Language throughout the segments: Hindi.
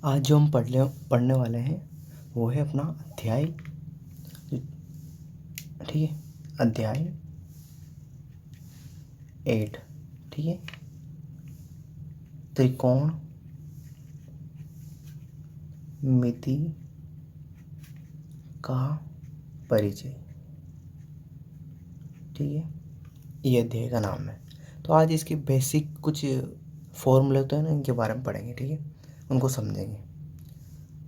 आज जो हम पढ़ने वाले हैं वो है अपना अध्याय, ठीक है, अध्याय 8, ठीक है, त्रिकोण मिति का परिचय, ठीक है, ये अध्याय का नाम है। तो आज इसके बेसिक कुछ फॉर्मूले होते हैं ना, इनके बारे में पढ़ेंगे, ठीक है, उनको समझेंगे।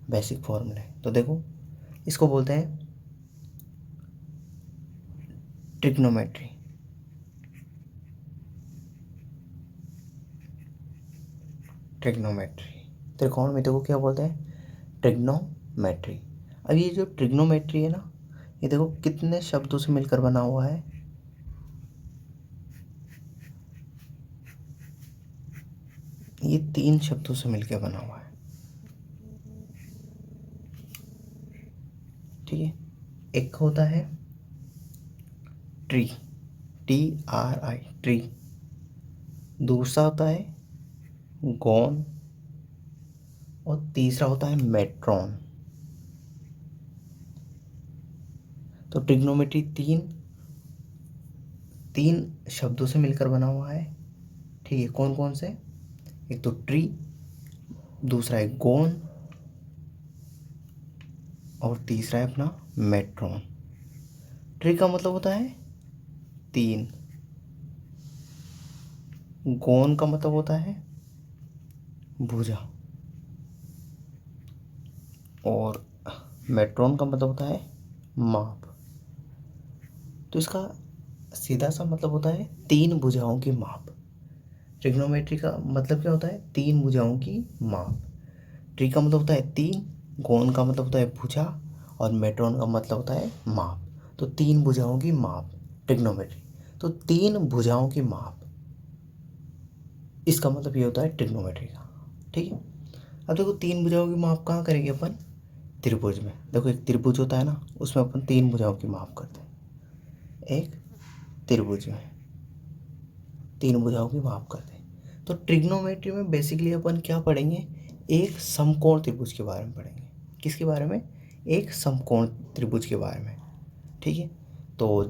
बेसिक फॉर्मूले तो देखो, इसको बोलते हैं ट्रिग्नोमेट्री। त्रिकोणमिति को क्या बोलते हैं? ट्रिग्नोमेट्री। अब ये जो ट्रिग्नोमेट्री है ना, ये देखो कितने शब्दों से मिलकर बना हुआ है। ये 3 शब्दों से मिलकर बना हुआ है, ठीक है। एक होता है ट्री, TRI, ट्री। दूसरा होता है गॉन, और तीसरा होता है मेट्रॉन। तो ट्रिग्नोमेट्री तीन शब्दों से मिलकर बना हुआ है, ठीक है। कौन कौन से? एक तो ट्री, दूसरा है गॉन, और तीसरा है अपना मेट्रॉन। ट्री का मतलब होता है 3, गॉन का मतलब होता है भुजा, और मेट्रॉन का मतलब होता है माप। तो इसका सीधा सा मतलब होता है 3 भुजाओं की माप। ट्रिग्नोमेट्री का मतलब क्या होता है? 3 भुजाओं की माप। ट्री का मतलब होता है 3, गॉन का मतलब होता है भुजा, और मेट्रॉन का मतलब होता है माप। तो 3 भुजाओं की माप ट्रिग्नोमेट्री। तो 3 भुजाओं की माप, इसका मतलब ये होता है ट्रिग्नोमेट्री का, ठीक है। अब देखो 3 भुजाओं की माप कहाँ करेंगे अपन? त्रिभुज में। देखो एक त्रिभुज होता है ना, उसमें अपन 3 भुजाओं की माप करते हैं। एक त्रिभुज में 3 भुजाओं की माप करते हैं। तो ट्रिग्नोमेट्री में बेसिकली अपन क्या पढ़ेंगे? एक समकोण त्रिभुज के बारे में पढ़ेंगे। किसके बारे में? एक समकोण त्रिभुज के बारे में, ठीक है। तो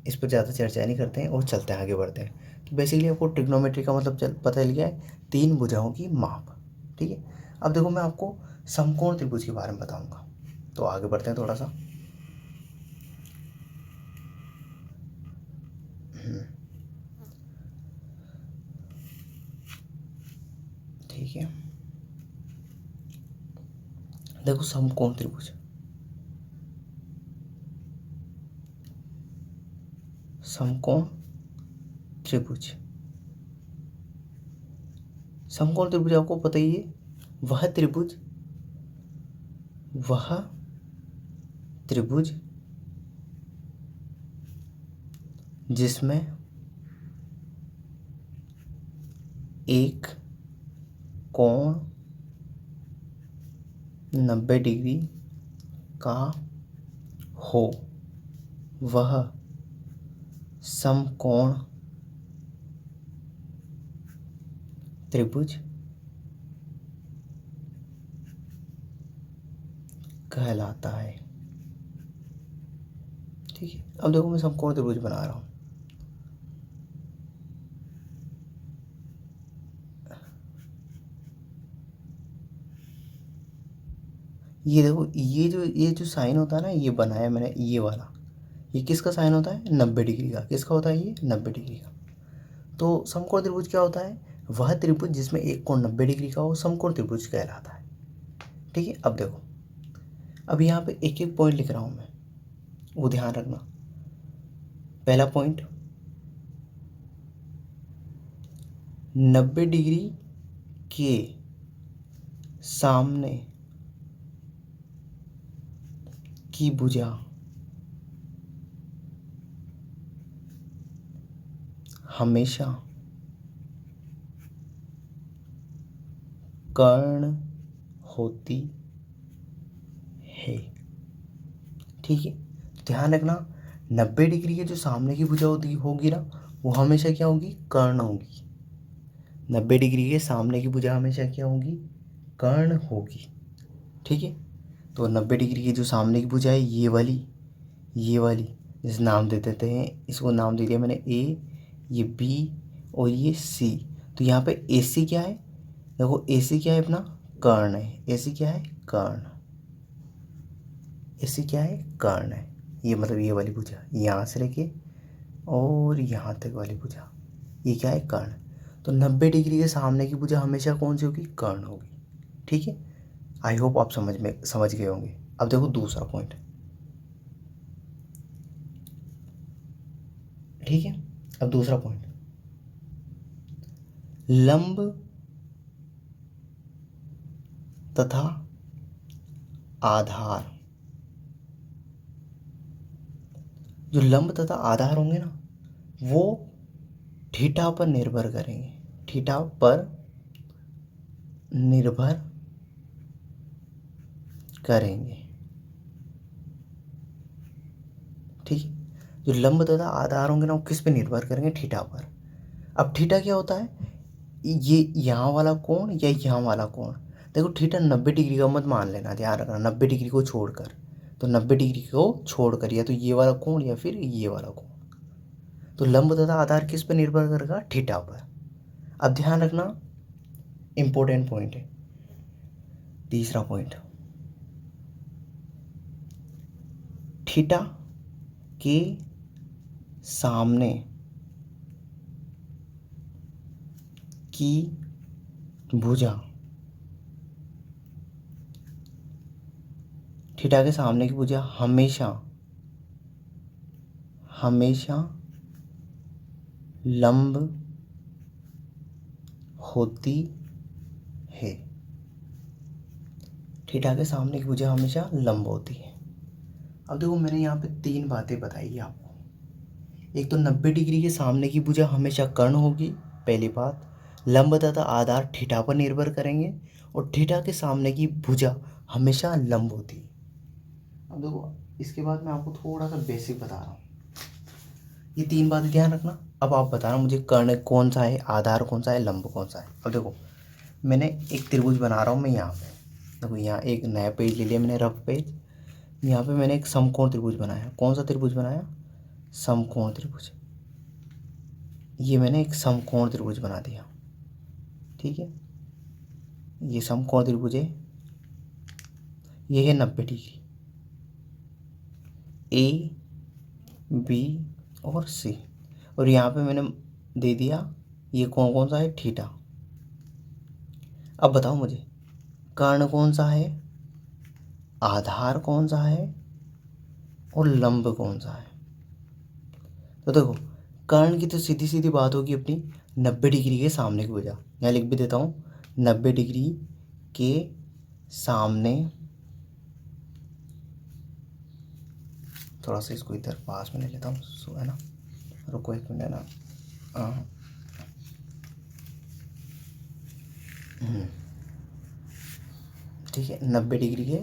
इस पर ज़्यादा चर्चा नहीं करते हैं और चलते हैं, आगे बढ़ते हैं। तो बेसिकली आपको ट्रिग्नोमेट्री का मतलब पता चल गया है, 3 भुजाओं की माप, ठीक है। अब देखो मैं आपको समकोण त्रिभुज के बारे में बताऊंगा, तो आगे बढ़ते हैं थोड़ा सा। ठीक है, देखो समकोण त्रिभुज, समकोण त्रिभुज, समकोण त्रिभुज आपको पता ही है, वह त्रिभुज जिसमें एक कोण 90 डिग्री का हो, वह समकोण त्रिभुज कहलाता है, ठीक है। अब देखो मैं समकोण त्रिभुज बना रहा हूँ। ये देखो, ये जो साइन होता है ना, ये बनाया मैंने, ये वाला, ये किसका साइन होता है? 90 डिग्री का। किसका होता है ये? 90 डिग्री का। तो समकोण त्रिभुज क्या होता है? वह त्रिभुज जिसमें एक कोण 90 डिग्री का हो, समकोण त्रिभुज कहलाता है, ठीक है। अब देखो, अब यहाँ पे एक एक पॉइंट लिख रहा हूँ मैं, वो ध्यान रखना। पहला पॉइंट, 90 डिग्री के सामने की भुजा हमेशा कर्ण होती है, ठीक है। ध्यान रखना, 90 डिग्री के जो सामने की भुजा होगी ना, वो हमेशा क्या होगी? कर्ण होगी। 90 डिग्री के सामने की भुजा हमेशा क्या होगी? कर्ण होगी। ठीक है, तो 90 डिग्री की जो सामने की भुजा है ये वाली, जैसे नाम दे देते हैं, इसको नाम दे दिया मैंने ए, ये बी और ये सी। तो यहाँ पे ए सी क्या है, देखो ए सी क्या है अपना, कर्ण है। ए सी क्या है, कर्ण। ए सी क्या है, कर्ण है। ये मतलब ये वाली भुजा यहाँ से लेके और यहाँ तक वाली भुजा, ये क्या है, कर्ण। तो 90 डिग्री के सामने की भुजा हमेशा कौन सी होगी, कर्ण होगी। ठीक है, आई होप आप समझ गए होंगे। अब देखो दूसरा पॉइंट। ठीक है, अब दूसरा पॉइंट, लंब तथा आधार। जो लंब तथा आधार होंगे ना, वो थीटा पर निर्भर करेंगे, थीटा पर निर्भर करेंगे। ठीक है, जो लंब तथा आधार होंगे ना, वो किस पे निर्भर करेंगे, थीटा पर। अब थीटा क्या होता है, ये यहाँ वाला कोण या यहाँ वाला कोण। देखो थीटा 90 डिग्री का मत मान लेना, ध्यान रखना 90 डिग्री को छोड़कर। तो 90 डिग्री को छोड़कर या तो ये वाला कोण या फिर ये वाला कोण। तो लंब तथा आधार किस पर निर्भर करेगा, थीटा पर। अब ध्यान रखना, इंपॉर्टेंट पॉइंट है तीसरा पॉइंट, थीटा के सामने की भुजा, थीटा के सामने की भुजा हमेशा लंब होती है। थीटा के सामने की भुजा हमेशा लंब होती है। अब देखो मैंने यहाँ पे 3 बातें बताई आपको। एक तो 90 डिग्री के सामने की भुजा हमेशा कर्ण होगी, पहली बात। लंब तथा आधार थीटा पर निर्भर करेंगे और थीटा के सामने की भुजा हमेशा लंब होती है। अब देखो इसके बाद मैं आपको थोड़ा सा बेसिक बता रहा हूँ, ये 3 बातें ध्यान रखना। अब आप बताना मुझे कर्ण कौन सा है, आधार कौन सा है, लंब कौन सा है। अब देखो मैंने एक त्रिभुज बना रहा हूँ मैं यहाँ पे, देखो यहाँ एक नया पेज ले लिया मैंने, रफ पेज। यहाँ पे मैंने एक समकोण त्रिभुज बनाया। कौन सा त्रिभुज बनाया, समकोण त्रिभुज। ये मैंने एक समकोण त्रिभुज बना दिया। ठीक है, ये समकोण त्रिभुज है, ये है 90 डिग्री, ए बी और सी। और यहाँ पे मैंने दे दिया ये कौन कौन सा है, थीटा। अब बताओ मुझे कर्ण कौन सा है, आधार कौन सा है और लंब कौन सा है। तो देखो कर्ण की तो सीधी सीधी बात होगी अपनी 90 डिग्री के सामने की भुजा। यहाँ लिख भी देता हूँ, 90 डिग्री के सामने, थोड़ा सा इसको इधर पास में ले लेता हूँ, सो है ना, रुको एक मिनट है ना। ठीक है, 90 डिग्री के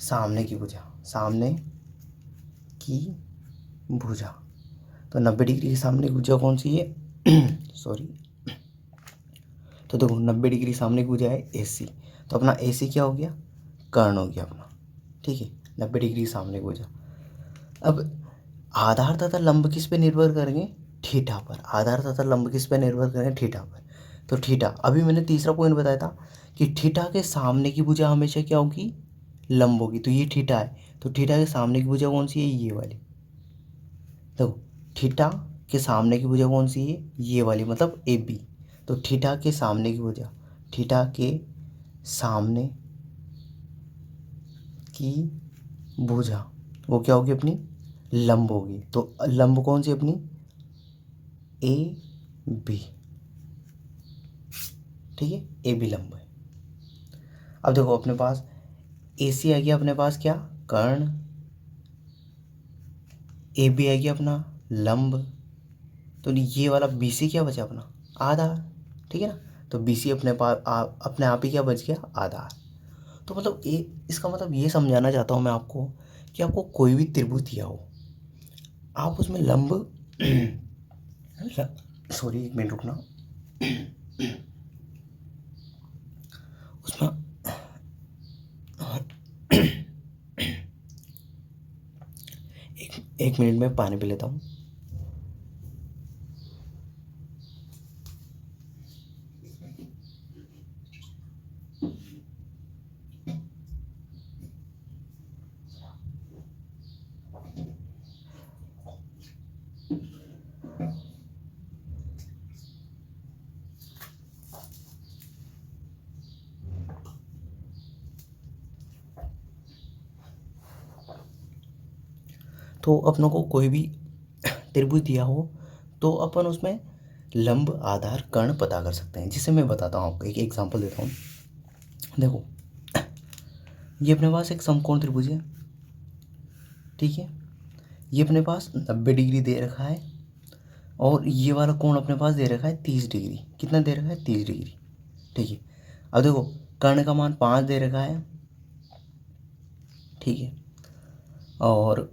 सामने की भुजा, सामने की भुजा। तो 90 डिग्री के सामने की भुजा कौन सी है सॉरी। तो देखो 90 डिग्री सामने की भुजा है ए सी, तो अपना ए सी क्या हो गया, कर्ण हो गया अपना। ठीक है, 90 डिग्री सामने की भुजा। अब आधार तथा लंब किस पे निर्भर करेंगे, थीटा पर। आधार तथा लंब किस पे निर्भर करेंगे, थीटा पर। तो थीटा, अभी मैंने तीसरा पॉइंट बताया था कि थीटा के सामने की भुजा हमेशा क्या होगी, लंब होगी। तो ये थीटा है, तो थीटा के सामने की भुजा कौन सी है, ये वाली। देखो थीटा के सामने की भुजा कौन सी है, ये वाली, मतलब ए बी। तो थीटा के सामने की भुजा, थीटा के सामने की भुजा वो क्या होगी अपनी, लंब होगी। तो लंब कौन सी अपनी, ए बी। ठीक है, ए बी लंब है। अब देखो अपने पास ए सी आ गया, अपने पास क्या, कर्ण। ए बी आ गया अपना लंब। तो ये वाला बी सी क्या बचा अपना, आधार। ठीक है ना, तो बी सी अपने पास अपने आप ही क्या बच गया, आधार। तो मतलब ये, इसका मतलब ये समझाना चाहता हूँ मैं आपको कि आपको कोई भी त्रिभुज दिया हो, आप उसमें लंब सॉरी एक मिनट रुकना। उसमें एक मिनट में पानी पी लेता हूँ। तो अपनों को कोई भी त्रिभुज दिया हो तो अपन उसमें लंब, आधार, कर्ण पता कर सकते हैं। जिसे मैं बताता हूँ आपको, एक एग्जांपल देता हूँ। देखो, ये अपने पास एक समकोण त्रिभुज है, ठीक है। ये अपने पास 90 डिग्री दे रखा है और ये वाला कोण अपने पास दे रखा है 30 डिग्री। कितना दे रखा है? 30 डिग्री, ठीक है। अब देखो, कर्ण का मान 5 दे रखा है, ठीक है, और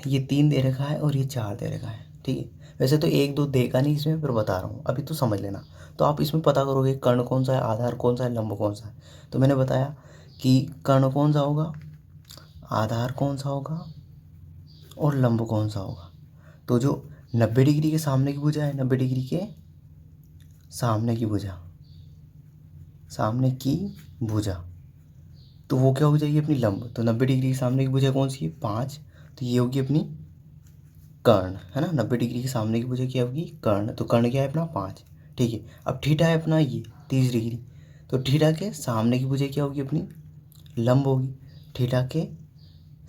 ये 3 दे रखा है और ये 4 दे रखा है, ठीक है। वैसे तो 1 2 देगा नहीं इसमें, पर बता रहा हूँ, अभी तो समझ लेना। तो आप इसमें पता करोगे कर्ण कौन सा है, आधार कौन सा है, लंब कौन सा है। तो मैंने बताया कि कर्ण कौन सा होगा, आधार कौन सा होगा और लंब कौन सा होगा। तो जो 90 डिग्री के सामने की भुजा है, 90 डिग्री के सामने की भुजा, सामने की भुजा, तो वो क्या हो जाएगी? अपनी लंब। तो 90 डिग्री के सामने की भुजा कौन सी है? 5। तो ये होगी अपनी कर्ण, है ना। 90 डिग्री के सामने की भुजा क्या होगी? कर्ण। तो कर्ण क्या है अपना? 5, ठीक है। अब थीटा है अपना ये 30 डिग्री, तो थीटा के सामने की भुजा क्या होगी? अपनी लंब होगी। थीटा के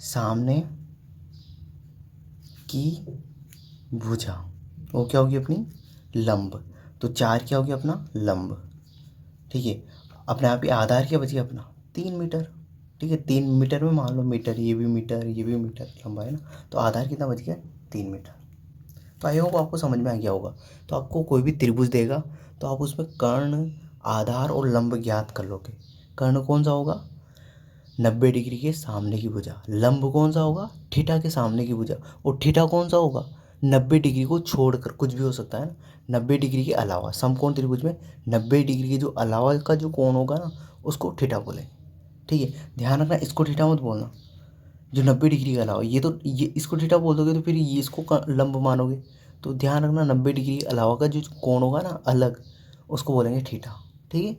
सामने की भुजा वो क्या होगी? अपनी लंब। तो 4 क्या होगी? अपना लंब, ठीक है। अपने आप ही आधार क्या बच गया अपना? 3 मीटर, ठीक है। 3 मीटर में मान लो मीटर, ये भी मीटर, ये भी मीटर लंबा है ना। तो आधार कितना बच गया? 3 मीटर। तो आई होप आपको समझ में आ गया होगा। तो आपको कोई भी त्रिभुज देगा तो आप उसमें कर्ण, आधार और लंब ज्ञात कर लोगे। कर्ण कौन सा होगा? 90 डिग्री के सामने की भुजा। लंब कौन सा होगा? थीटा के सामने की भुजा। और थीटा कौन सा होगा? 90 डिग्री को छोड़कर, कुछ भी हो सकता है ना, 90 डिग्री के अलावा। समकोण त्रिभुज में 90 डिग्री के जो अलावा का जो कोण होगा ना, उसको थीटा बोलेंगे, ठीक है। ध्यान रखना, इसको थीटा मत बोलना। जो 90 डिग्री के अलावा, ये तो ये इसको थीटा बोल दोगे तो फिर ये इसको लंब मानोगे। तो ध्यान रखना, 90 डिग्री के अलावा का जो कोण होगा ना अलग, उसको बोलेंगे थीटा, ठीक है।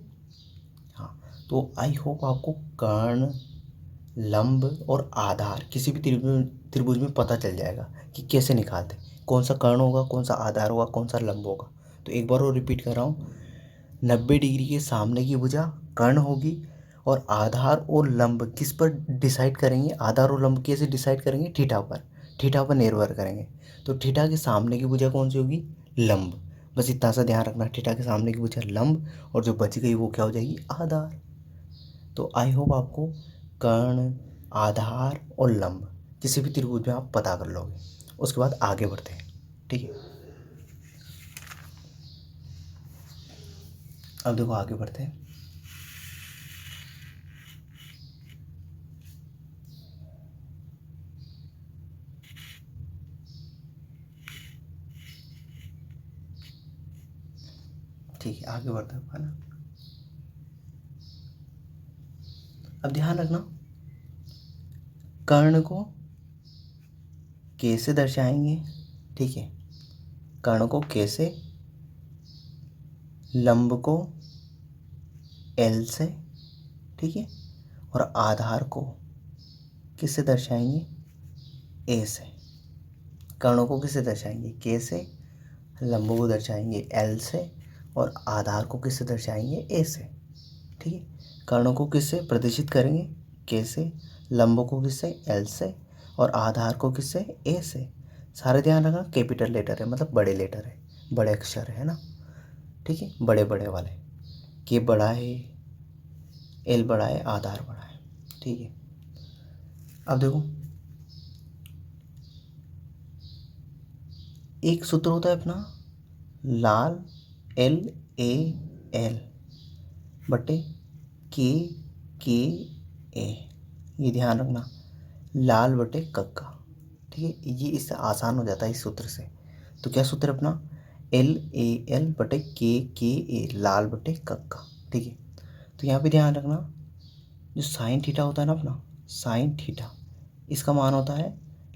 हाँ, तो आई होप आपको कर्ण, लंब और आधार किसी भी त्रिभुज में पता चल जाएगा कि कैसे निकालते हैं, कौन सा कर्ण होगा, कौन सा आधार होगा, कौन सा लंब होगा। तो एक बार और रिपीट कर रहा हूँ, 90 डिग्री के सामने की भुजा कर्ण होगी, और आधार और लंब किस पर डिसाइड करेंगे? आधार और लंब कैसे डिसाइड करेंगे? थीटा पर, थीटा पर निर्भर करेंगे। तो थीटा के सामने की भुजा कौन सी होगी? लंब। बस इतना सा ध्यान रखना, थीटा के सामने की भुजा लंब, और जो बच गई वो क्या हो जाएगी? आधार। तो आई होप आपको कर्ण, आधार और लंब किसी भी त्रिभुज में आप पता कर लोगे। उसके बाद आगे बढ़ते हैं, ठीक है। अब देखो आगे बढ़ते हैं। ठीक है, आगे बढ़ते हैं है ना। अब ध्यान रखना, कर्ण को कैसे दर्शाएंगे, ठीक है। कर्ण को कैसे, लंब को एल से, ठीक है, और आधार को किससे दर्शाएंगे? ए से। कर्ण को किससे दर्शाएंगे? के से। लंब को दर्शाएंगे एल से, और आधार को किससे दर्शाएंगे? ए से, ठीक है। कर्ण को किससे प्रदर्शित करेंगे? के से। लंब को किससे? एल से। और आधार को किससे? ए से। सारे ध्यान रखना, कैपिटल लेटर है, मतलब बड़े लेटर है, बड़े अक्षर है ना, ठीक है, बड़े बड़े वाले। के बड़ा है, एल बड़ा है, आधार बड़ा है, ठीक है। अब देखो, एक सूत्र होता है अपना लाल, एल ए एल बटे के ए। ये ध्यान रखना, लाल बटे कक्का, ठीक है। ये इससे आसान हो जाता है इस सूत्र से। तो क्या सूत्र अपना? एल ए एल बटे के ए, लाल बटे कक्का, ठीक है। तो यहाँ पे ध्यान रखना, जो साइन थीटा होता है ना अपना, साइन थीटा, इसका मान होता है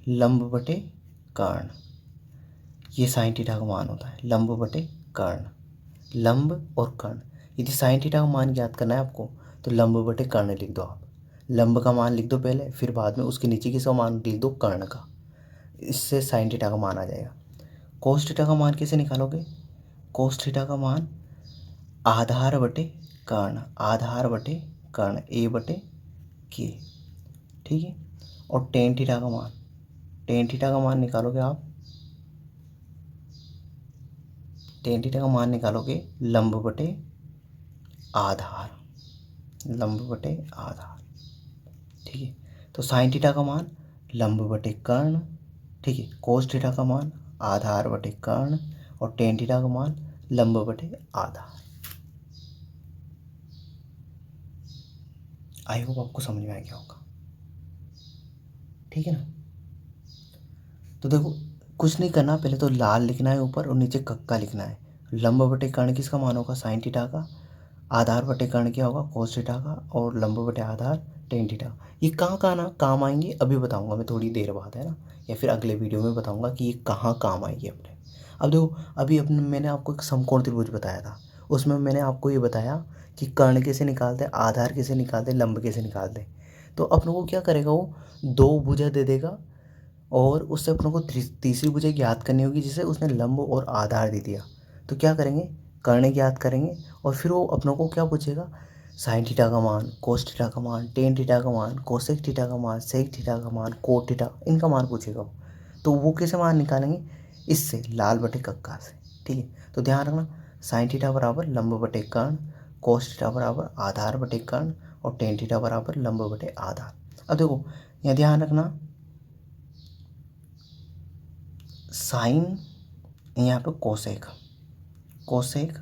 लंब बटे कर्ण। ये साइन थीटा का मान होता है लंब बटे कर्ण, लंब और कर्ण। यदि साइन थीटा का मान ज्ञात करना है आपको तो लंब बटे कर्ण लिख दो आप। लंब का मान लिख दो पहले, फिर बाद में उसके नीचे किसका मान लिख दो, कर्ण का। इससे साइन थीटा का मान आ जाएगा। कोस थीटा का मान कैसे निकालोगे, कोस थीटा का मान आधार बटे कर्ण, आधार बटे कर्ण, ए बटे के, ठीक है। और टेन थीटा का मान, टेन थीटा का मान निकालोगे आप, टेन थीटा का मान निकालोगे लंब बटे आधार, लंब बटे आधार, ठीक है। तो साइन थीटा का मान लंब बटे कर्ण, ठीक है। कोस थीटा का मान आधार बटे कर्ण, और टेन थीटा का मान लंब बटे आधार। आई होप आपको समझ में आ गया होगा, ठीक है ना। तो देखो कुछ नहीं करना, पहले तो लाल लिखना है ऊपर और नीचे कक्का लिखना है। लंब बटे कर्ण किसका मान होगा, साइन थीटा का। आधार बटे कर्ण क्या होगा, कोस थीटा का। और लंब बटे आधार टेन थीटा। ये कहाँ कहाँ ना काम आएंगे अभी बताऊंगा मैं थोड़ी देर बाद, है ना, या फिर अगले वीडियो में बताऊंगा कि ये कहाँ काम आएगी अपने। अब देखो अभी अपने मैंने आपको एक समकोण त्रिभुज बताया था, उसमें मैंने आपको ये बताया कि कर्ण कैसे निकालते हैं, आधार कैसे निकालते हैं, लंब कैसे निकालते हैं। तो अपनों को क्या करेगा, वो दो भुजा दे देगा और उससे अपनों को तीसरी भुजा ज्ञात करनी होगी, जिसे उसने लंब और आधार दे दिया। तो क्या करेंगे, कर्ण ज्ञात करेंगे और फिर वो अपनों को क्या पूछेगा, साइन थीटा का मान, कोस थीटा का मान, टेन थीटा का मान, कोसेक थीटा का मान, सेक थीटा का मान, कोट थीटा, इनका मान पूछेगा वो। तो वो कैसे मान निकालेंगे, इससे लाल बटे कक्का से, ठीक है। तो ध्यान रखना, साइन थीटा बराबर लंब बटे कर्ण, कोस थीटा बराबर आधार बटे कर्ण, और टेन थीटा बराबर लंब बटे आधार। अब देखो यहाँ ध्यान रखना, साइन यहाँ पे कोसेक, कोसेक,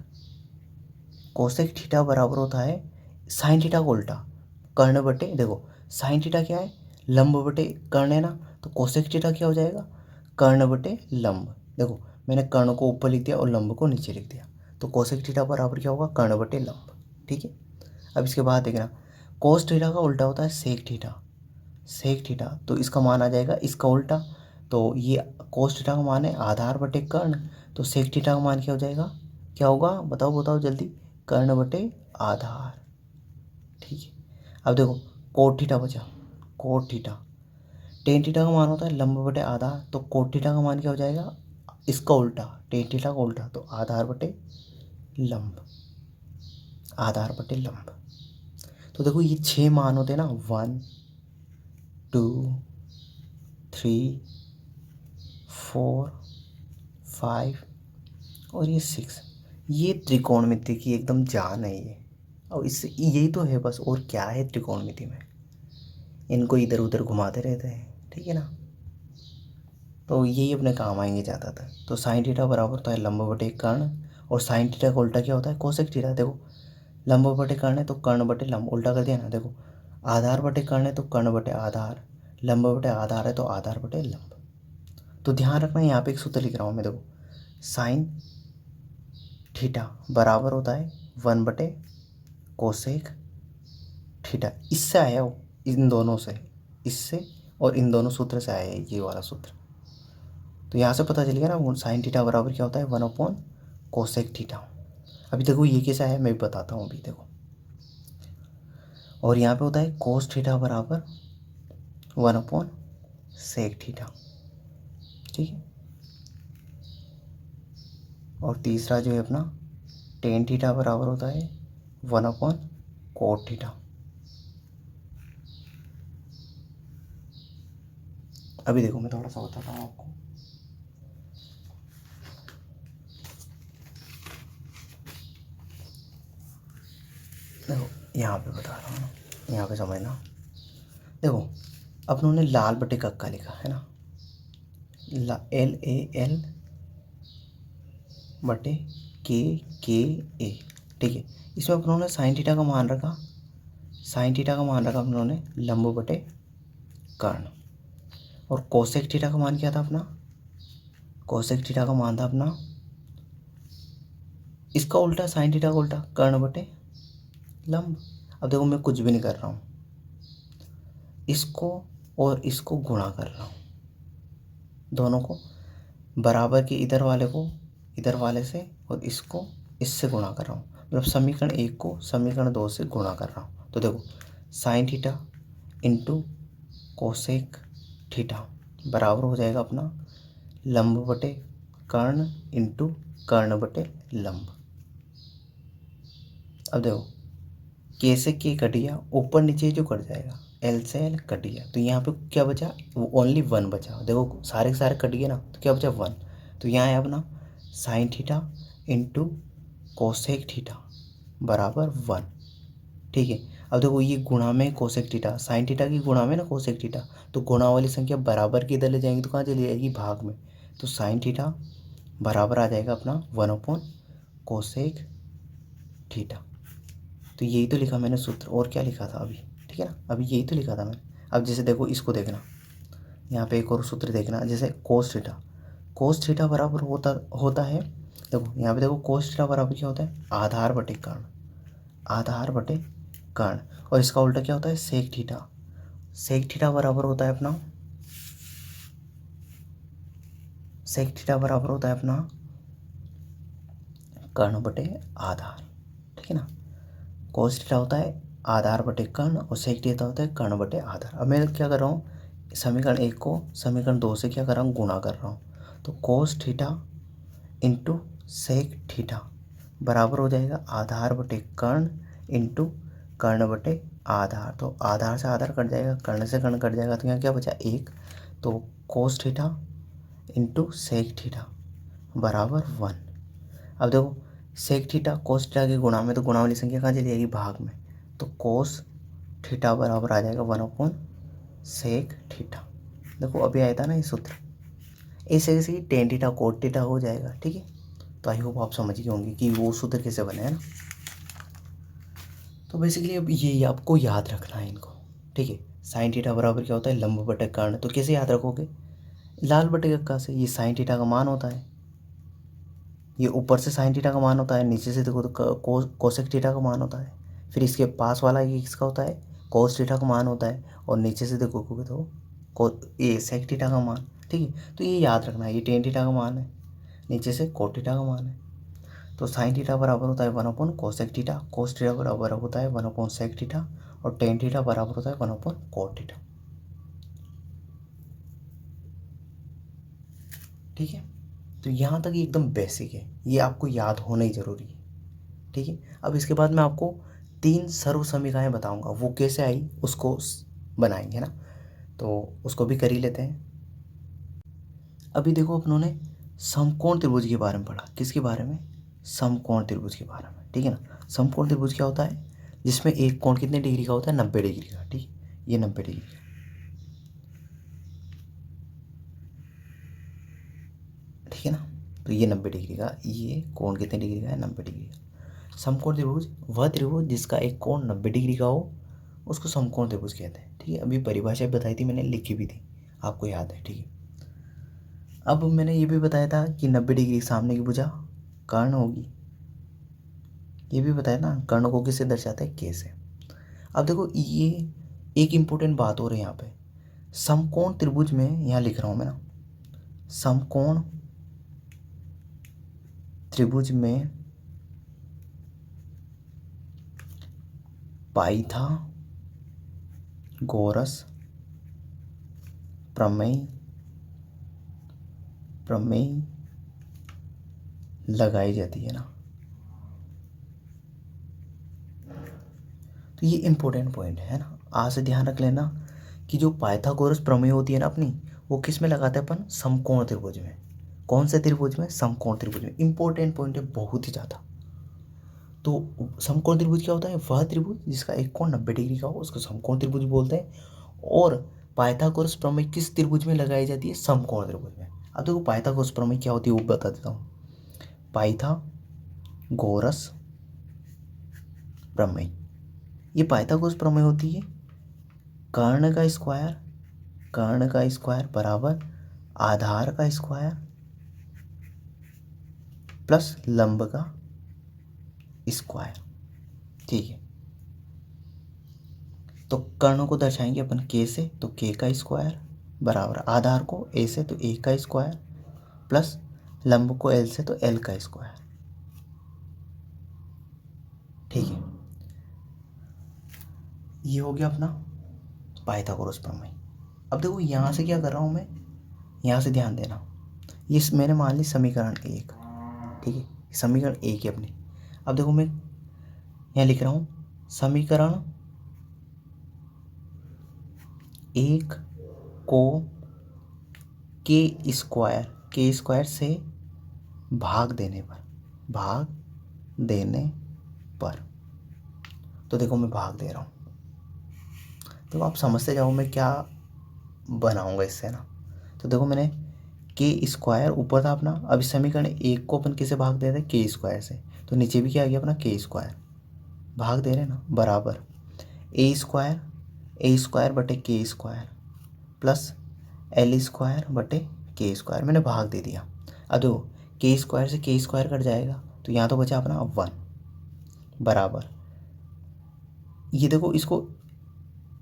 कोसेक थीटा बराबर होता है साइन थीटा को उल्टा, कर्ण बटे, देखो साइन थीटा क्या है, लंब बटे कर्ण है ना, तो कोसेक थीटा क्या हो जाएगा, कर्ण बटे लंब। देखो मैंने कर्ण को ऊपर लिख दिया और लंब को नीचे लिख दिया, तो कोसेक थीटा बराबर क्या होगा, कर्ण बटे लंब, ठीक है। अब इसके बाद देखना, कोस थीटा का उल्टा होता है सेक थीटा, सेक थीटा, तो इसका मान आ जाएगा इसका उल्टा। तो ये कोस थीटा का मान है आधार बटे कर्ण, तो सेक थीटा का मान क्या हो जाएगा, क्या होगा बताओ बताओ जल्दी, कर्ण बटे आधार, ठीक है। अब देखो कोट थीटा बचा, कोट थीटा, टेन थीटा का मान होता है लंब बटे आधार, तो कोट थीटा का मान क्या हो जाएगा, इसका उल्टा, टेन थीटा का उल्टा, तो आधार बटे लंब, आधार बटे लंब। तो देखो ये 6 मान होते हैं ना, 1 2 3 4 5 और ये 6, ये त्रिकोणमिति की एकदम जान है ये। और इससे यही तो है बस, और क्या है त्रिकोणमिति में, इनको इधर उधर घुमाते रहते हैं, ठीक है ना। तो यही अपने काम आएंगे ज़्यादातर। तो साइन थीटा बराबर होता है लंब बटे कर्ण, और साइन थीटा का उल्टा क्या होता है, कोसेक थीटा। देखो लंब बटे कर्ण है तो कर्ण बटे लंब, उल्टा कर दिया ना। देखो आधार बटे कर्ण है तो कर्ण बटे आधार, लंब बटे आधार है तो आधार बटे लंब। तो ध्यान रखना, यहाँ पे एक सूत्र लिख रहा हूँ मैं, देखो साइन थीटा बराबर होता है 1 बटे कोसेक थीटा। इससे आया हो, इन दोनों से, इससे और इन दोनों सूत्र से आया है ये वाला सूत्र। तो यहाँ से पता चल गया ना, साइन थीटा बराबर क्या होता है, 1 अपॉन कोसेक थीटा। अभी देखो ये कैसे आया मैं भी बताता हूँ अभी, देखो। और यहाँ पे होता है कोस थीटा बराबर 1 अपॉन सेक थीटा, ठीक है। और तीसरा जो है अपना टेन थीटा बराबर होता है 1 अपॉन कोट थीटा। अभी देखो मैं थोड़ा सा बताता हूँ आपको। देखो यहाँ पे बता रहा हूँ, यहाँ पे समझना। देखो अपनों ने लाल बटे कक्का लिखा है ना, LAL बटे KA, ठीक है। इसमें अपनों ने साइन थीटा का मान रखा, साइन थीटा का मान रखा अपनों ने लंब बटे कर्ण। और कोसेक थीटा का मान क्या था अपना, कोसेक थीटा का मान था अपना इसका उल्टा, साइन थीटा का उल्टा, कर्ण बटे लंब। अब देखो मैं कुछ भी नहीं कर रहा हूँ, इसको और इसको गुणा कर रहा हूँ, दोनों को बराबर के इधर वाले को इधर वाले से और इसको इससे गुणा कर रहा हूँ, मतलब समीकरण 1 को समीकरण 2 से गुणा कर रहा हूँ। तो देखो sine theta into cosec theta बराबर हो जाएगा अपना लंब बटे कर्ण इंटू कर्ण बटे लंब। अब देखो के से के कट गया, ऊपर नीचे जो कट जाएगा, एल से एल कट गया, तो यहाँ पे क्या बचा, वो ओनली 1 बचा। देखो सारे के सारे कट गए ना, तो क्या बचा 1। तो यहाँ है अपना sine theta into cosec theta बराबर 1। ठीक है, अब देखो ये गुणा में कोसेक थीटा, साइन थीटा की गुणा में ना कोसेक थीटा, तो गुणा वाली संख्या बराबर की इधर ले जाएंगी तो कहाँ चली जाएगी, भाग में। तो साइन थीटा बराबर आ जाएगा अपना 1 कोसेक थीटा। तो यही तो लिखा मैंने सूत्र, और क्या लिखा था अभी, ठीक है ना, अभी यही तो लिखा था मैंने। अब जैसे देखो इसको देखना, यहाँ पे एक और सूत्र देखना, जैसे कोस थीटा बराबर होता है, देखो यहाँ पे देखो कोस थीटा बराबर क्या होता है, आधार बटे कर्ण, आधार बटे कर्ण। और इसका उल्टा क्या होता है, सेक थीटा, सेक थीटा बराबर होता है अपना, सेक थीटा बराबर होता है अपना कर्ण बटे आधार, ठीक है ना। कोस थीटा होता है आधार बटे कर्ण और सेक थीटा होता है कर्ण बटे आधार। अब मैं क्या कर रहा हूँ, समीकरण 1 को समीकरण 2 से क्या कर रहा हूँ, गुणा कर रहा हूँ। तो cos theta into sec theta बराबर हो जाएगा आधार बटे कर्ण इंटू कर्ण बटे आधार। तो आधार से आधार कट जाएगा, कर्ण से कर्ण कट जाएगा, तो यहाँ क्या बचा 1। तो cos theta into sec theta बराबर 1। अब देखो सेक थीटा कोस थीटा के गुणा में, तो गुणा वाली संख्या कहाँ चली जाएगी, भाग में। तो कोस थीटा बराबर आ जाएगा 1/सेक थीटा। देखो अभी आया था ना ये सूत्र, ऐसे ऐसे ही टेन थीटा कोट थीटा हो जाएगा, ठीक है। तो आई होप आप समझ गए होंगे कि वो सूत्र कैसे बने, है ना। तो बेसिकली अब ये आपको याद रखना है इनको, ठीक है। साइन थीटा बराबर क्या होता है, लंब बटे कर्ण। तो कैसे याद रखोगे, लाल बटे कक्का से। ये साइन थीटा का मान होता है, ये ऊपर से साइन थीटा का मान होता है, नीचे से देखो तो कोसेक थीटा का मान होता है। फिर इसके पास वाला ये किसका होता है, कोस थीटा का मान होता है, और नीचे से देखोगे तो ये सेक थीटा का मान, ठीक है। तो ये याद रखना है, ये टेन थीटा का मान है, नीचे से कोट थीटा का मान है। तो साइन थीटा बराबर होता है 1/कोसेक थीटा, कोस थीटा बराबर होता है 1/सेक थीटा, और टेन थीटा बराबर होता है 1/कोट थीटा, ठीक है। तो यहाँ तक ये एकदम बेसिक है, ये आपको याद होना ही ज़रूरी है, ठीक है। अब इसके बाद मैं आपको 3 सर्व समीकरणाएँ बताऊँगा, वो कैसे आई उसको बनाएंगे ना, तो उसको भी कर ही लेते हैं। अभी देखो अपनों ने समकोण त्रिभुज के बारे में पढ़ा, किसके बारे में, समकोण त्रिभुज के बारे में, ठीक है ना। समकोण त्रिभुज क्या होता है, जिसमें एक कोण कितने डिग्री का होता है, 90 डिग्री का, ठीक। ये 90 डिग्री का, ठीक है ना। तो ये 90 डिग्री का, ये कोण कितने डिग्री का है, 90 डिग्री का। समकोण त्रिभुज वह त्रिभुज जिसका एक कोण 90 डिग्री का हो, उसको समकोण त्रिभुज कहते हैं, ठीक है। अभी परिभाषा बताई थी मैंने, लिखी भी थी, आपको याद है, ठीक है। अब मैंने ये भी बताया था कि 90 डिग्री सामने की भुजा कर्ण होगी, ये भी बताया ना, कर्ण को किससे दर्शाते हैं, के से। अब देखो ये एक इम्पोर्टेंट बात हो रही है यहाँ पे, समकोण त्रिभुज में, यहाँ लिख रहा हूँ मैं ना, समकोण त्रिभुज में पाइथागोरस प्रमेय लगाई जाती है ना। तो ये इम्पोर्टेंट पॉइंट है ना, आज से ध्यान रख लेना कि जो पाइथागोरस प्रमेय होती है ना अपनी, वो किस में लगाते हैं अपन, समकोण त्रिभुज में। कौन से त्रिभुज में, समकोण त्रिभुज में। इंपॉर्टेंट पॉइंट है बहुत ही ज़्यादा। तो समकोण त्रिभुज क्या होता है, वह त्रिभुज जिसका एक कोण 90 डिग्री का हो, उसको समकोण त्रिभुज बोलते हैं। और पाइथागोरस प्रमेय किस त्रिभुज में लगाई जाती है, समकोण त्रिभुज में। अब देखो पाइथागोरस प्रमेय क्या होती है वो बता देता हूँ। पाइथागोरस प्रमेय, ये पाइथागोरस प्रमेय होती है, कर्ण का स्क्वायर बराबर आधार का स्क्वायर प्लस लंब का स्क्वायर, ठीक है। तो कर्ण को दर्शाएंगे अपन के से, तो के का स्क्वायर बराबर आधार को ए से तो ए का स्क्वायर प्लस लंब को एल से तो एल का स्क्वायर। ठीक है, ये हो गया अपना पाइथागोरस प्रमेय। अब देखो यहाँ से क्या कर रहा हूँ मैं, यहाँ से ध्यान देना, ये मैंने मान ली समीकरण 1, ठीक है, समीकरण 1 है अपनी। अब देखो मैं यहाँ लिख रहा हूँ समीकरण 1 को के स्क्वायर से भाग देने पर, तो देखो मैं भाग दे रहा हूँ, तो आप समझते जाओ मैं क्या बनाऊंगा इससे ना। तो देखो मैंने के स्क्वायर ऊपर था अपना, अब इस समीकरण 1 को अपन किसे भाग दे रहे हैं, के स्क्वायर से, तो नीचे भी क्या आ गया अपना के स्क्वायर, भाग दे रहे हैं ना, बराबर ए स्क्वायर बटे के स्क्वायर प्लस एल स्क्वायर बटे के स्क्वायर, मैंने भाग दे दिया। अब देखो के स्क्वायर से के स्क्वायर कट जाएगा, तो यहाँ तो बचा अपना 1 बराबर, ये देखो इसको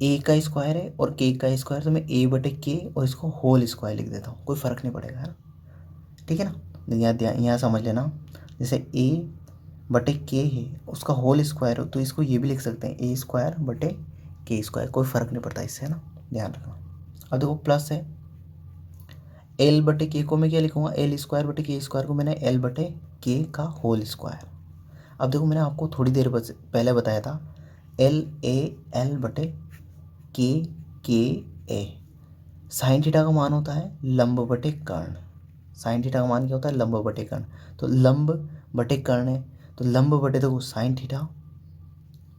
ए का स्क्वायर है और के का स्क्वायर, तो मैं ए बटे के और इसको होल स्क्वायर लिख देता हूँ, कोई फ़र्क नहीं पड़ेगा, है ना, ठीक है ना। यहाँ समझ लेना, जैसे ए बटे के है उसका होल स्क्वायर हो, तो इसको ये भी लिख सकते हैं ए स्क्वायर बटे के स्क्वायर, कोई फ़र्क नहीं पड़ता इससे, है ना, ध्यान रखना। अब देखो प्लस है एल बटे के को मैं क्या लिखूँगा, एल स्क्वायर बटे के स्क्वायर को मैंने एल बटे के का होल स्क्वायर। अब देखो मैंने आपको थोड़ी देर पहले बताया था एल ए एल बटे के ए, साइन थीटा का मान होता है लंब बटे कर्ण, साइन थीटा का मान क्या होता है, लंब बटे कर्ण, तो लंब बटे कर्ण है, तो लंब बटे देखो साइन थीटा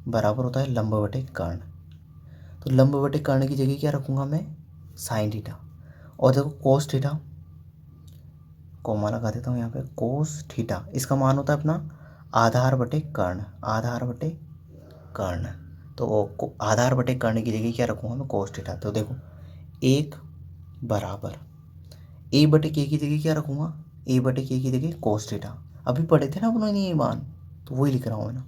बराबर होता है लंब बटे कर्ण, तो लंब बटे कर्ण की जगह क्या रखूँगा मैं, साइन थीटा, और देखो कोस थीटा, कोमा लगा देता हूँ यहाँ पे, कोस थीटा इसका मान होता है अपना आधार बटे कर्ण, आधार बटे कर्ण, तो आधार बटे कर्ण की जगह क्या रखूँगा मैं, कोस थीटा। तो देखो 1 बराबर ए बटे के की जगह क्या रखूँगा, ए बटे के की जगह कोस थीटा, अभी पढ़े थे ना अपने ये मान, तो वही लिख रहा हूँ मैं ना,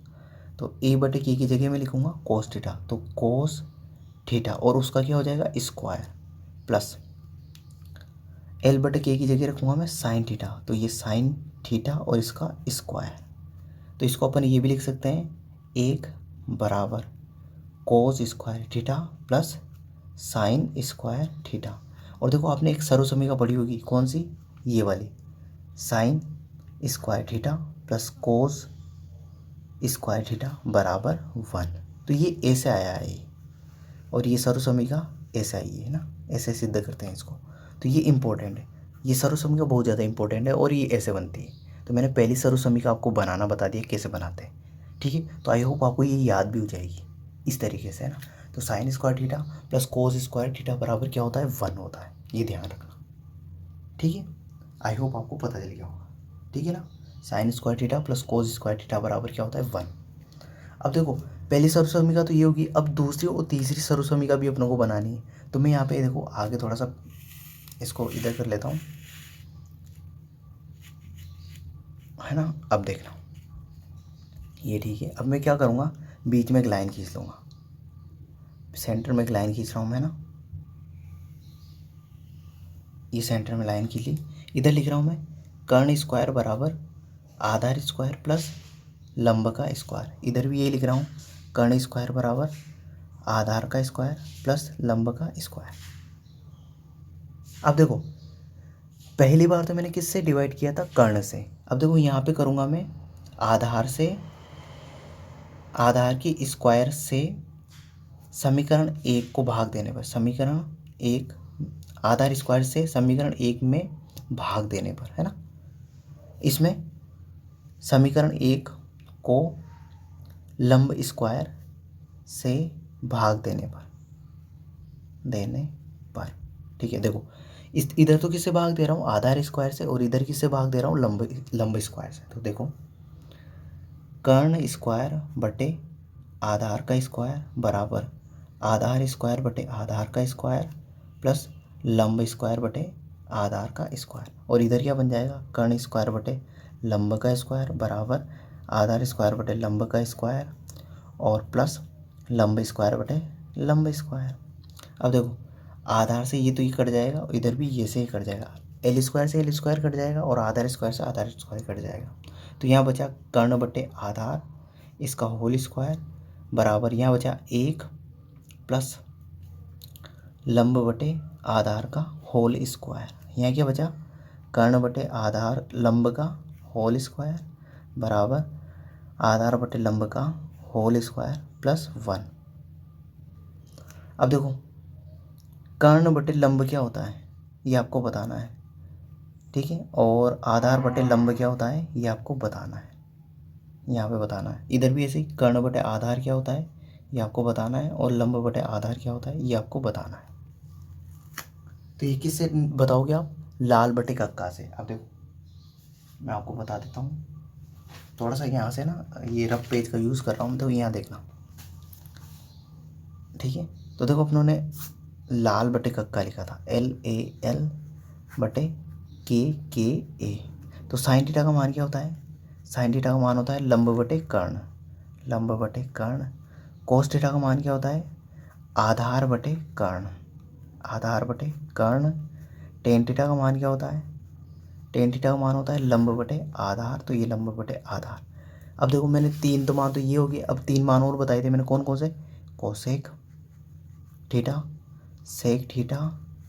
तो ए बटे के की जगह मैं लिखूँगा कोस थीटा, तो कोस थीटा और उसका क्या हो जाएगा स्क्वायर प्लस एल बटे के की जगह रखूँगा मैं साइन थीटा, तो ये साइन थीटा और इसका स्क्वायर, तो इसको अपन ये भी लिख सकते हैं 1 बराबर कोस square theta plus sign square theta. और देखो आपने एक सर्वसमीका पढ़ी होगी, कौन सी, ये वाली, sign square theta plus cos square theta बराबर 1, तो ये ऐसे आया है, और ये सर्वसमीका ऐसे आई है ना, ऐसे सिद्ध करते हैं इसको, तो ये इंपॉर्टेंट है, ये सर्वसमीका बहुत ज़्यादा इंपॉर्टेंट है और ये ऐसे बनती है। तो मैंने पहली सर्वसमीका आपको बनाना बता दिया कैसे बनाते हैं, ठीक है, तो आई होप आपको ये याद भी हो जाएगी इस तरीके से, है ना। तो sign square theta plus cos square theta बराबर क्या होता है, 1 होता है, ये ध्यान रखना, ठीक है, आई होप आपको पता चल गया होगा, ठीक है ना। Sign square theta plus cos square theta बराबर क्या होता है, 1। अब देखो पहली सर्वसमीका तो ये होगी, अब दूसरी और तीसरी सर्वसमीका भी अपनों को बनानी है, तो मैं यहाँ पे देखो आगे थोड़ा सा इसको इधर कर लेता हूँ, है ना। अब देखना ये ठीक है, अब मैं क्या करूँगा, बीच में एक लाइन खींच लूँगा, सेंटर में एक लाइन खींच रहा हूँ मैं ना, ये सेंटर में लाइन खींच ली, इधर लिख रहा हूँ मैं कर्ण स्क्वायर बराबर आधार स्क्वायर प्लस लंब का स्क्वायर, इधर भी ये लिख रहा हूँ कर्ण स्क्वायर बराबर आधार का स्क्वायर प्लस लंब का स्क्वायर। अब देखो पहली बार तो मैंने किससे डिवाइड किया था, कर्ण से, अब देखो यहाँ पे करूँगा मैं आधार से, आधार की स्क्वायर से समीकरण 1 को भाग देने पर, समीकरण 1 आधार स्क्वायर से समीकरण 1 में भाग देने पर, है ना, इसमें समीकरण 1 को लंब स्क्वायर से भाग देने पर, ठीक है। देखो इस इधर तो किससे भाग दे रहा हूँ, आधार स्क्वायर से, और इधर किससे भाग दे रहा हूँ, लंब स्क्वायर से, तो देखो कर्ण स्क्वायर बटे आधार का स्क्वायर बराबर आधार स्क्वायर बटे आधार का स्क्वायर प्लस लंब स्क्वायर बटे आधार का स्क्वायर, और इधर क्या बन जाएगा, कर्ण स्क्वायर बटे लंब का स्क्वायर बराबर आधार स्क्वायर बटे लंब का स्क्वायर और प्लस लंब स्क्वायर बटे लंब स्क्वायर। अब देखो आधार से ये तो ये कट जाएगा, इधर भी ये से ही कट जाएगा, एल स्क्वायर से एल स्क्वायर कट जाएगा और आधार स्क्वायर से आधार स्क्वायर कट जाएगा। तो यहाँ बचा कर्ण बटे आधार इसका होल स्क्वायर बराबर यहाँ बचा 1 प्लस लंब बटे आधार का होल स्क्वायर। यहाँ क्या बचा कर्ण बटे आधार लंब का होल स्क्वायर बराबर आधार बटे लंब का होल स्क्वायर प्लस 1। अब देखो कर्ण बटे लंब क्या होता है ये आपको बताना है, ठीक है, और आधार बटे लंब क्या होता है ये आपको बताना है, यहाँ पे बताना है। इधर भी ऐसे ही कर्ण बटे आधार क्या होता है ये आपको बताना है और लंब बटे आधार क्या होता है ये आपको बताना है। तो ये किससे बताओगे आप, लाल बटे कक्का से। अब देखो मैं आपको बता देता हूँ, थोड़ा सा यहाँ से ना ये रफ पेज का यूज़ कर रहा हूँ, तो यहाँ देखना, ठीक है। तो देखो अपनों ने लाल बटे कक्का लिखा था LAL बटे KKA। तो साइन थीटा का मान क्या होता है, साइन थीटा का मान होता है लंब बटे कर्ण, लंब बटे कर्ण। कोस थीटा का मान क्या होता है आधार बटे कर्ण, आधार बटे कर्ण। टेन थीटा का मान क्या होता है, टेन थीटा का मान होता है लंब बटे आधार, तो ये लंब बटे आधार। अब देखो मैंने तीन तो मान तो ये हो गए, अब तीन मान और बताए थे मैंने, कौन कौन से, कोसेक थीटा, सेक थीटा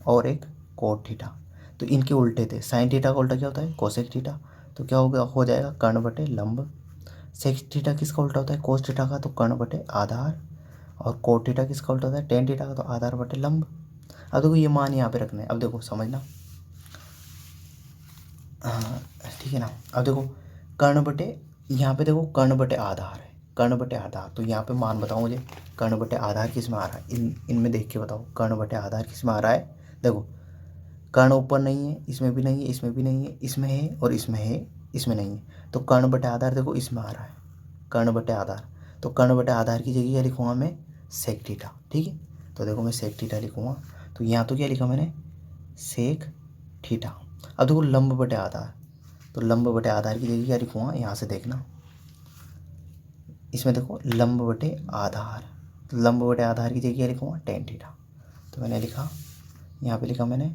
और एक कोट थीटा। तो इनके उल्टे थे, साइन थीटा का उल्टा क्या होता है कोसेक थीटा, तो क्या होगा हो जाएगा कर्ण बटे लंब। सेक थीटा किसका उल्टा होता है कोस थीटा का, तो कर्ण बटे आधार। और कोट थीटा किसका उल्टा होता है टेन थीटा का, तो आधार बटे लंब। अब देखो ये मान यहाँ पे रखना है, अब देखो समझना, ठीक है ना। अब देखो कर्ण बटे, यहाँ पे देखो कर्ण बटे आधार है, कर्ण बटे आधार, तो यहाँ पे मान बताओ मुझे कर्ण बटे आधार किस में आ रहा है, इनमें देख के बताओ कर्ण बटे आधार किस में आ रहा है। देखो कर्ण ऊपर नहीं है, इसमें भी नहीं है, इसमें भी नहीं है, इसमें है और इसमें है, इसमें नहीं है, तो कर्ण बटे आधार देखो इसमें आ रहा है, कर्ण बटे आधार। तो कर्ण बटे आधार की जगह क्या लिखूँगा मैं सेक थीटा, ठीक है। तो देखो मैं सेक थीटा लिखूँगा, तो यहाँ तो क्या लिखा मैंने सेक थीटा। अब देखो लंब बटे आधार, तो लंब बटे आधार की जगह क्या लिखूँगा यहाँ से देखना, इसमें देखो लंब बटे आधार, तो लंब बटे आधार की जगह क्या लिखूँगा टेन थीटा। तो मैंने लिखा यहाँ पे लिखा मैंने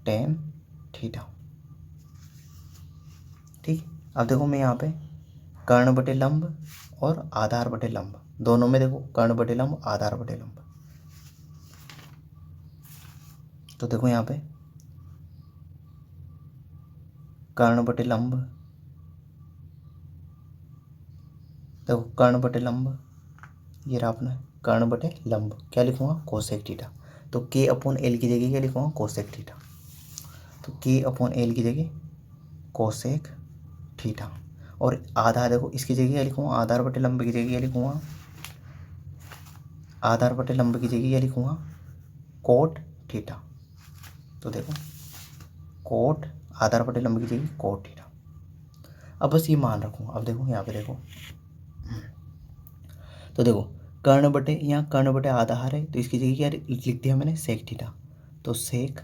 टेन थीटा, ठीक। अब देखो मैं यहाँ पे कर्ण बटे लंब और आधार बटे लंब दोनों में देखो कर्ण बटे लंब आधार बटे लंब, तो देखो यहाँ पे कर्ण बटे लंब, देखो कर्ण बटे लंब ये रहा अपना कर्ण बटे लंब, क्या लिखूँगा कोसेक थीटा। तो K अपॉन L की जगह क्या लिखूँगा कोसेक थीटा, तो K अपॉन L की जगह कोसेक थीटा। और आधार देखो इसकी जगह क्या लिखूँगा आधार बटे लंब की जगह क्या लिखूँगा, आधार बटे लंब की जगह क्या लिखूँगा कोट थीटा। तो देखो कोट आधार बटे लंब की जगह कोट थीटा। अब बस ये मान रखूँगा। अब देखो यहाँ पे देखो, तो देखो कर्ण बटे, यहाँ कर्ण बटे आधार है तो इसकी जगह क्या लिख दिया मैंने सेक थीटा, तो सेक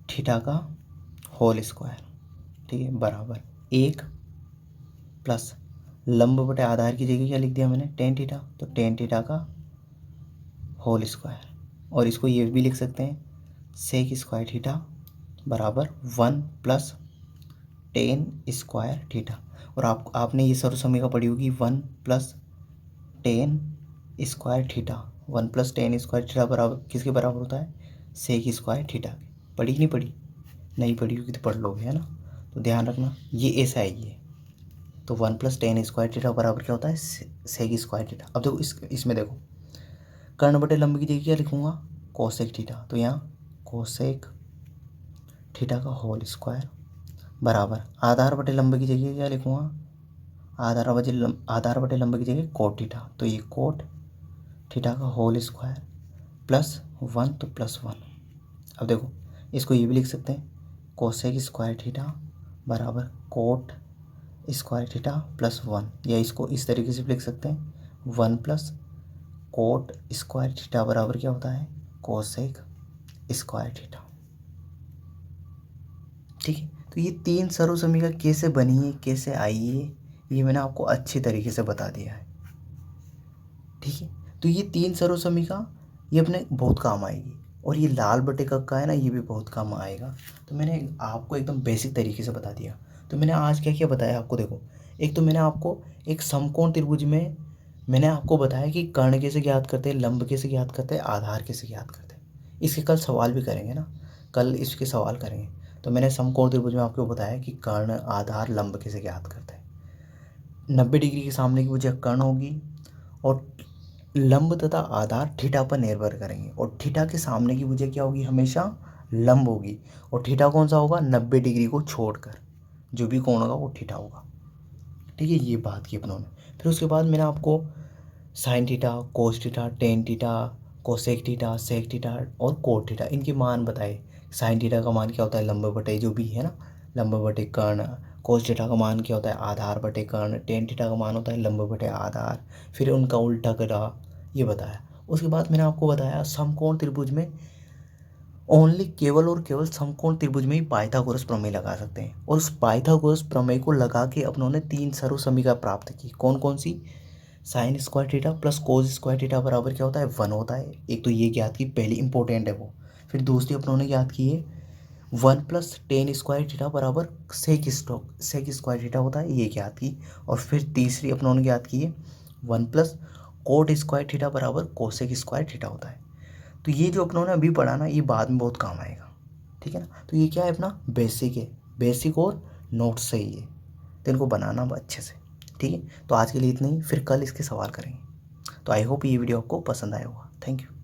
थीटा का होल स्क्वायर, ठीक है, बराबर 1 प्लस लंब बटे आधार की जगह क्या लिख दिया मैंने टेन थीटा, तो टेन थीटा का होल स्क्वायर। और इसको ये भी लिख सकते हैं सेक स्क्वायर थीटा बराबर 1 प्लस टेन स्क्वायर थीटा। और आपने ये सर्वसमीका पढ़ी होगी 1 plus ten square theta, 1 plus ten square theta बराबर किसके बराबर होता है सेक स्क्वायर थीटा के। पढ़ी कि नहीं पढ़ी, नहीं पढ़ी होगी तो पढ़ लोगे, है ना। तो ध्यान रखना ये ऐसा है ये, तो 1 प्लस टेन स्क्वायर थीटा बराबर क्या होता है सेक स्क्वायर थीटा। अब देखो इसमें देखो कर्ण बटे लंब की जगह क्या लिखूँगा कोसेक थीटा, तो यहाँ कोसेक थीटा का होल स्क्वायर बराबर आधार बटे लंब की जगह क्या लिखूँगा आधार बटे लंब की जगह कोट थीटा, तो ये कोट थीटा का होल स्क्वायर प्लस 1, तो प्लस 1। अब देखो इसको ये भी लिख सकते हैं कोसेक स्क्वायर थीटा बराबर कोट स्क्वायर थीटा प्लस 1, या इसको इस तरीके से भी लिख सकते हैं 1 प्लस कोट स्क्वायर थीटा बराबर क्या होता है कोसेक स्क्वायर थीटा, ठीक है। तो ये तीन सर्वसमीका कैसे बनी है कैसे आई है ये मैंने आपको अच्छी तरीके से बता दिया है, ठीक है। तो ये 3 सर्वसमीका ये अपने बहुत काम आएगी। और ये लाल बटे कक्का है ना, ये भी बहुत काम आएगा। तो मैंने आपको एकदम बेसिक तरीके से बता दिया। तो मैंने आज क्या क्या बताया आपको, देखो एक तो मैंने आपको एक समकोण त्रिभुज में मैंने आपको बताया कि कर्ण कैसे ज्ञात करते हैं, लंब कैसे ज्ञात करते हैं, आधार कैसे ज्ञात करते हैं। इसके कल सवाल भी करेंगे ना, कल इसके सवाल करेंगे। तो मैंने समकोण त्रिभुज में आपको बताया कि कर्ण, आधार, लंब कैसे ज्ञात करते हैं। 90 डिग्री के सामने की भुजा कर्ण होगी और लंब तथा आधार थीटा पर निर्भर करेंगे। और थीटा के सामने की भुजा क्या होगी, हमेशा लंब होगी। और थीटा कौन सा होगा, 90 डिग्री को छोड़कर जो भी कोण होगा वो थीटा होगा। ठीक है, ये बात की अपनों ने। फिर उसके बाद मैंने आपको sine theta, cos theta, tan theta, cosec theta, sec theta और कोट थीटा, इनके मान बताए। साइन थीटा का मान क्या होता है, लंब बटे जो भी है ना, लंब बटे कर्ण। कोस थीटा का मान क्या होता है, आधार बटे कर्ण। टेन थीटा का मान होता है लंब बटे आधार। फिर उनका उल्टा करा, ये बताया। उसके बाद मैंने आपको बताया समकोण त्रिभुज में ओनली केवल और केवल समकोण त्रिभुज में ही पाइथागोरस प्रमेय लगा सकते हैं। और उस पाइथागोरस प्रमेय को लगा के अपनों ने 3 सर्वसमीका प्राप्त की। कौन कौन सी, sine square theta plus cos square theta बराबर क्या होता है, 1 होता है। एक तो ये ज्ञात की, पहली इंपॉर्टेंट है वो। फिर दूसरी अपनों ने ज्ञात की है 1 प्लस टेन स्क्वायर थीटा बराबर सेक स्क्वायर थीटा होता है, ये ज्ञात की। और फिर तीसरी अपनों ने ज्ञात की है 1 प्लस कोट स्क्वायर थीटा बराबर कोसेक स्क्वायर थीटा होता है। तो ये जो अपनों ने अभी पढ़ा ना, ये बाद में बहुत काम आएगा। ठीक है ना। तो ये क्या है, अपना बेसिक है, बेसिक और नोट्स से ही है, तो इनको बनाना अच्छे से। ठीक है, तो आज के लिए इतना ही, फिर कल इसके सवाल करेंगे। तो आई होप ये वीडियो आपको पसंद आया होगा। Thank you.